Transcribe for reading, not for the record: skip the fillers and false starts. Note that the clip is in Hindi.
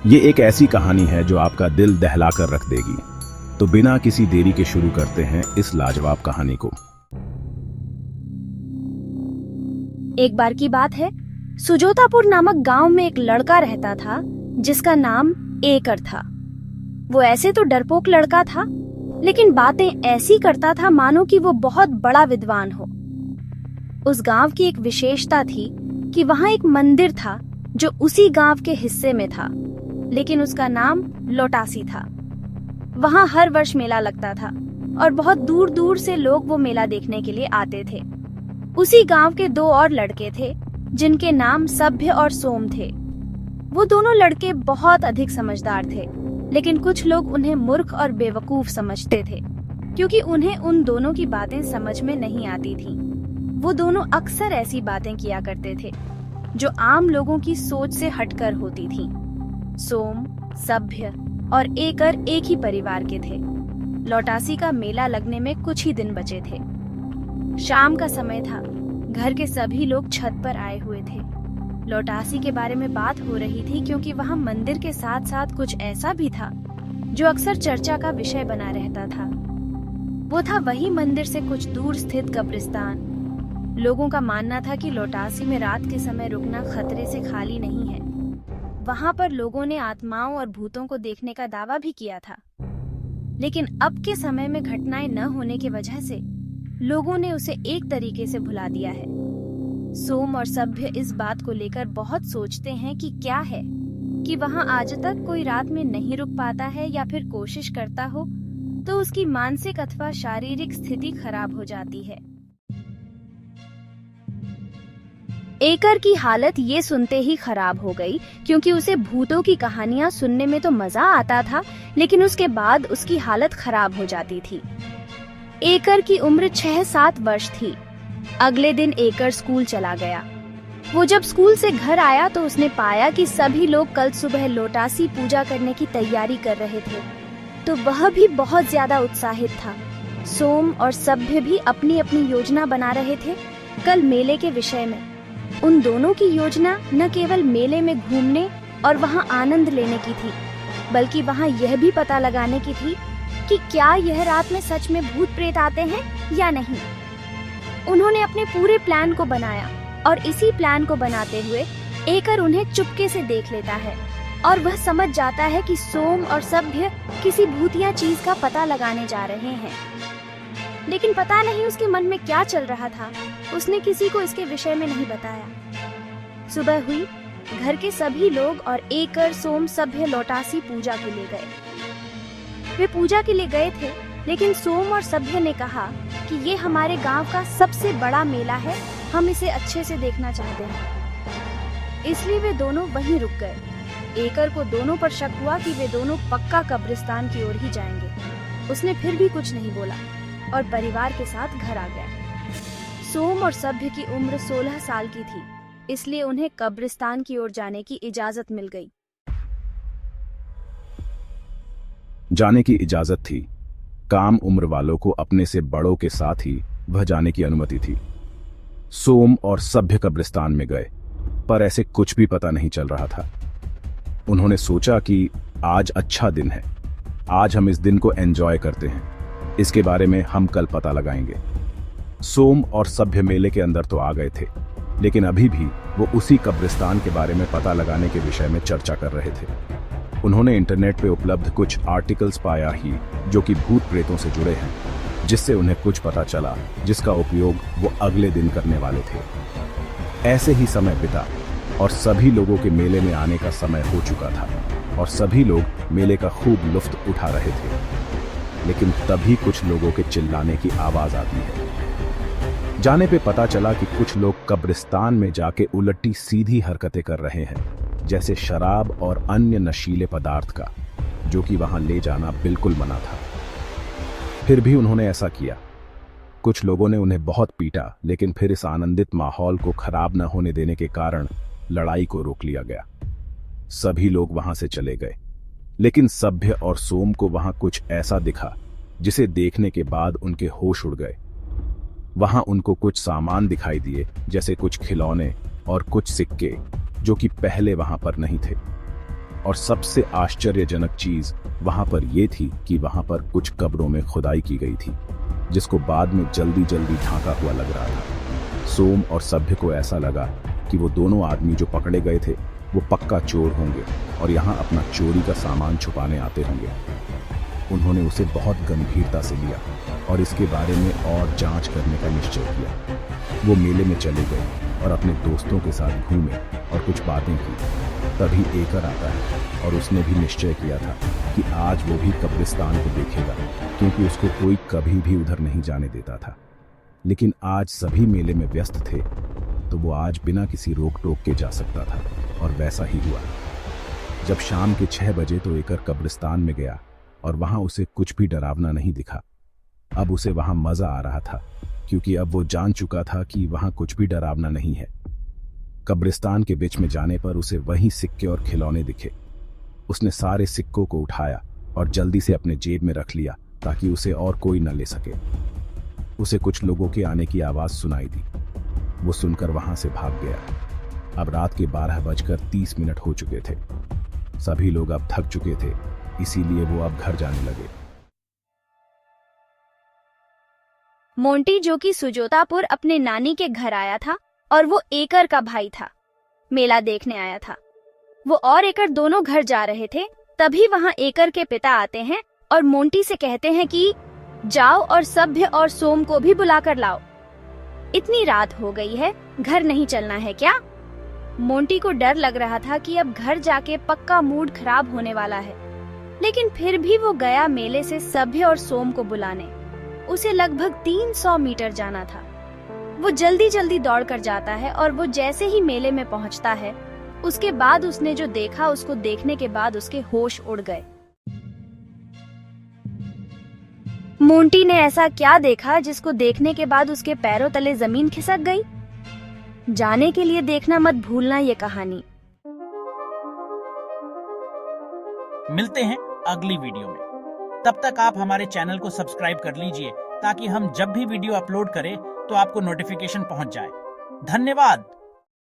ये एक ऐसी कहानी है जो आपका दिल दहला कर रख देगी। तो बिना किसी देरी के शुरू करते हैं इस लाजवाब कहानी को। एक बार की बात है, सुजोतापुर नामक गांव में एक लड़का रहता था जिसका नाम एकर था। वो ऐसे तो डरपोक लड़का था, लेकिन बातें ऐसी करता था मानो कि वो बहुत बड़ा विद्वान हो। उस गांव की एक विशेषता थी कि वहां एक मंदिर था जो उसी गांव के हिस्से में था, लेकिन उसका नाम लोटासी था। वहां हर वर्ष मेला लगता था और बहुत दूर दूर से लोग वो मेला देखने के लिए आते थे। उसी गांव के दो और लड़के थे जिनके नाम सभ्य और सोम थे। वो दोनों लड़के बहुत अधिक समझदार थे, लेकिन कुछ लोग उन्हें मूर्ख और बेवकूफ समझते थे क्योंकि उन्हें उन दोनों की बातें समझ में नहीं आती थीं। वो दोनों अक्सर ऐसी बातें किया करते थे जो आम लोगों की सोच से हटकर होती थीं। सोम, सभ्य और एकर एक ही परिवार के थे। लोटासी का मेला लगने में कुछ ही दिन बचे थे। शाम का समय था। घर के सभी लोग छत पर आए हुए थे। लोटासी के बारे में बात हो रही थी क्योंकि वहां मंदिर के साथ साथ कुछ ऐसा भी था जो अक्सर चर्चा का विषय बना रहता था। वो था वही मंदिर से कुछ दूर स्थित कब्रिस्तान। लोगों का मानना था कि लोटासी में रात के समय रुकना खतरे से खाली नहीं है। वहां पर लोगों ने आत्माओं और भूतों को देखने का दावा भी किया था, लेकिन अब के समय में घटनाएं न होने की वजह से लोगों ने उसे एक तरीके से भुला दिया है। सोम और सभ्य इस बात को लेकर बहुत सोचते हैं कि क्या है कि वहां आज तक कोई रात में नहीं रुक पाता है या फिर कोशिश करता हो तो उसकी मानसिक अथवा शारीरिक स्थिति खराब हो जाती है। एकर की हालत ये सुनते ही खराब हो गई क्योंकि उसे भूतों की कहानियां सुनने में तो मजा आता था, लेकिन उसके बाद उसकी हालत खराब हो जाती थी। एकर की उम्र 6-7 वर्ष थी। अगले दिन एकर स्कूल चला गया। वो जब स्कूल से घर आया तो उसने पाया कि सभी लोग कल सुबह लोटासी पूजा करने की तैयारी कर रहे थे, तो वह भी बहुत ज्यादा उत्साहित था। सोम और सभ्य भी अपनी अपनी योजना बना रहे थे कल मेले के विषय में। उन दोनों की योजना न केवल मेले में घूमने और वहां आनंद लेने की थी, बल्कि वहां यह भी पता लगाने की थी कि क्या यह रात में सच में भूत प्रेत आते हैं या नहीं। उन्होंने अपने पूरे प्लान को बनाया और इसी प्लान को बनाते हुए एकर उन्हें चुपके से देख लेता है और वह समझ जाता है कि सोम और सभ्य किसी भूतिया चीज का पता लगाने जा रहे हैं। लेकिन पता नहीं उसके मन में क्या चल रहा था, उसने किसी को इसके विषय में नहीं बताया। सुबह हुई। घर के सभी लोग और एकर, सोम, सभ्य लोटासी पूजा के लिए गए। वे पूजा के लिए गए थे, लेकिन सोम और सभ्य ने कहा कि ये हमारे गांव का सबसे बड़ा मेला है, हम इसे अच्छे से देखना चाहते हैं। इसलिए वे दोनों वहीं रुक गए। एकर को दोनों पर शक हुआ कि वे दोनों पक्का कब्रिस्तान की ओर ही जाएंगे। उसने फिर भी कुछ नहीं बोला और परिवार के साथ घर आ गया। सोम और सभ्य की उम्र 16 साल की थी, इसलिए उन्हें कब्रिस्तान की ओर जाने की इजाजत मिल गई। जाने की इजाजत थी। काम उम्र वालों को अपने से बड़ों के साथ ही वह जाने की अनुमति थी। सोम और सभ्य कब्रिस्तान में गए, पर ऐसे कुछ भी पता नहीं चल रहा था। उन्होंने सोचा कि आज अच्छा दिन है, आज हम इस दिन को एंजॉय करते हैं, इसके बारे में हम कल पता लगाएंगे। सोम और सभ्य मेले के अंदर तो आ गए थे, लेकिन अभी भी वो उसी कब्रिस्तान के बारे में पता लगाने के विषय में चर्चा कर रहे थे। उन्होंने इंटरनेट पे उपलब्ध कुछ आर्टिकल्स पाया ही जो कि भूत प्रेतों से जुड़े हैं, जिससे उन्हें कुछ पता चला जिसका उपयोग वो अगले दिन करने वाले थे। ऐसे ही समय बीता और सभी लोगों के मेले में आने का समय हो चुका था और सभी लोग मेले का खूब लुत्फ उठा रहे थे। लेकिन तभी कुछ लोगों के चिल्लाने की आवाज आती है। जाने पे पता चला कि कुछ लोग कब्रिस्तान में जाके उलटी सीधी हरकतें कर रहे हैं, जैसे शराब और अन्य नशीले पदार्थ का, जो कि वहां ले जाना बिल्कुल मना था। फिर भी उन्होंने ऐसा किया। कुछ लोगों ने उन्हें बहुत पीटा, लेकिन फिर इस आनंदित माहौल को खराब न होने देने के कारण लड़ाई को रोक लिया गया। सभी लोग वहां से चले गए, लेकिन सभ्य और सोम को वहां कुछ ऐसा दिखा जिसे देखने के बाद उनके होश उड़ गए। वहां उनको कुछ सामान दिखाई दिए, जैसे कुछ खिलौने और कुछ सिक्के, जो कि पहले वहां पर नहीं थे। और सबसे आश्चर्यजनक चीज वहां पर यह थी कि वहां पर कुछ कब्रों में खुदाई की गई थी, जिसको बाद में जल्दी जल्दी ढांका हुआ लग रहा था। सोम और सभ्य को ऐसा लगा कि वो दोनों आदमी जो पकड़े गए थे वो पक्का चोर होंगे और यहाँ अपना चोरी का सामान छुपाने आते होंगे। उन्होंने उसे बहुत गंभीरता से लिया और इसके बारे में और जांच करने का निश्चय किया। वो मेले में चले गए और अपने दोस्तों के साथ घूमे और कुछ बातें की। तभी एकर आता है और उसने भी निश्चय किया था कि आज वो भी कब्रिस्तान को देखेगा, क्योंकि उसको कोई कभी भी उधर नहीं जाने देता था। लेकिन आज सभी मेले में व्यस्त थे, तो वो आज बिना किसी रोक टोक के जा सकता था, और वैसा ही हुआ। जब शाम के 6 बजे तो एकर कब्रिस्तान में गया और वहां उसे कुछ भी डरावना नहीं दिखा। अब उसे वहां मजा आ रहा था, क्योंकि अब वो जान चुका था कि वहां कुछ भी डरावना नहीं है। कब्रिस्तान के बीच में जाने पर उसे वहीं सिक्के और खिलौने दिखे। उसने सारे सिक्कों को उठाया और जल्दी से अपने जेब में रख लिया ताकि उसे और कोई न ले सके। उसे कुछ लोगों के आने की आवाज सुनाई दी। वो सुनकर वहां से भाग गया। अब रात के 12:30 हो चुके थे। सभी लोग अब थक चुके थे, इसीलिए वो अब घर जाने लगे। मोंटी, जो कि सुजोतापुर अपने नानी के घर आया था और वो एकर का भाई था, मेला देखने आया था। वो और एकर दोनों घर जा रहे थे, तभी वहां एकर के पिता आते हैं और मोंटी से कहते हैं कि जाओ और सभ्य और सोम को भी बुला कर लाओ। इतनी रात हो गई है, घर नहीं चलना है क्या? मोंटी को डर लग रहा था कि अब घर जाके पक्का मूड खराब होने वाला है, लेकिन फिर भी वो गया मेले से सभ्य और सोम को बुलाने। उसे लगभग 300 मीटर जाना था। वो जल्दी जल्दी दौड़ कर जाता है और वो जैसे ही मेले में पहुंचता है, उसके बाद उसने जो देखा, उसको देखने के बाद उसके होश उड़ गए। मोंटी ने ऐसा क्या देखा जिसको देखने के बाद उसके पैरों तले जमीन खिसक गई? जाने के लिए देखना मत भूलना ये कहानी। मिलते हैं अगली वीडियो में। तब तक आप हमारे चैनल को सब्सक्राइब कर लीजिए ताकि हम जब भी वीडियो अपलोड करें तो आपको नोटिफिकेशन पहुंच जाए। धन्यवाद।